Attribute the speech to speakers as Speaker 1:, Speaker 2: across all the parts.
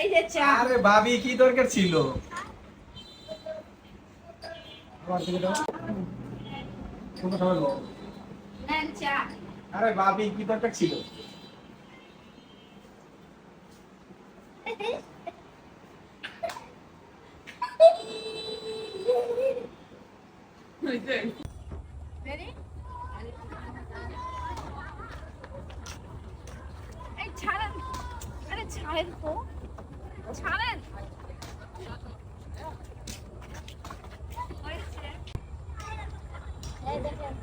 Speaker 1: এই যে চা।
Speaker 2: আরে ভাবি কি দরকার ছিল? আমার দিকে দাও। কোন খাবার দাও?
Speaker 1: নেন চা।
Speaker 2: আরে ভাবি কি দরকার ছিল?
Speaker 1: Ready? এই ছাড়েন। আরে ছাড়েন তো। ছাড়েন। হয়েছে। এই দেখেন।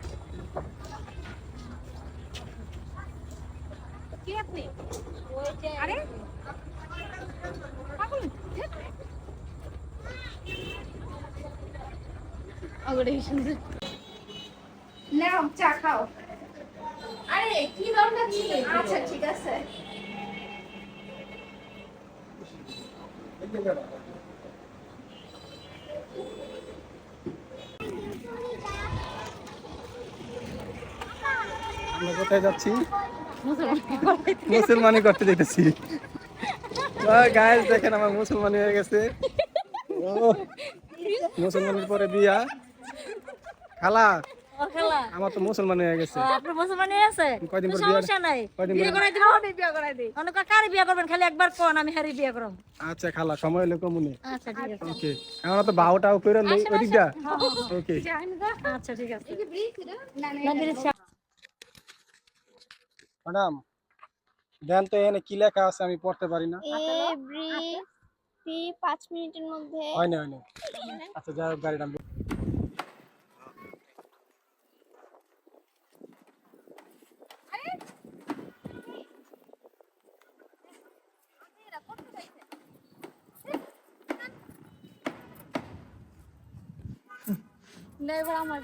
Speaker 1: কি আপনি? আরে পাগল। নাও চা খাও। আরে কি দরকার ছিল? আচ্ছা ঠিক আছে।
Speaker 2: আমরা কোথায় যাচ্ছি? মুসলমানি করতে যেতেছি। গাইস দেখেন আমার মুসলমানি হয়ে গেছে। ও, মুসলমানের পরে বিয়া। খালা আমার তো মুসলমান হয়ে গেছে।
Speaker 3: আপনার মুসলমান হয়ে আছে?
Speaker 2: কয়দিন পর
Speaker 3: সমস্যা নাই,
Speaker 2: কয়দিন
Speaker 3: বিয়ে
Speaker 2: পর?
Speaker 3: করাই দিব। বিয়ে করাই দিই। অনেক কারে বিয়ে করবেন, খালি একবার কোন আমি হারি বিয়ে করব।
Speaker 2: আচ্ছা খালা সময় হলে কমুনি।
Speaker 3: আচ্ছা ঠিক আছে।
Speaker 2: ওকে আমরা তো বাউটাও করে লই ওদিক দা। ওকে
Speaker 3: আচ্ছা ঠিক আছে।
Speaker 1: এই যে ব্রিজ না
Speaker 3: না বিয়ে
Speaker 2: ম্যাডাম দেন তো এখানে কি লেখা আছে আমি পড়তে পারি না।
Speaker 1: এভরি 5 মিনিটের মধ্যে
Speaker 2: হয় না আচ্ছা যাই হোক গাড়িটা
Speaker 1: না এবার আমার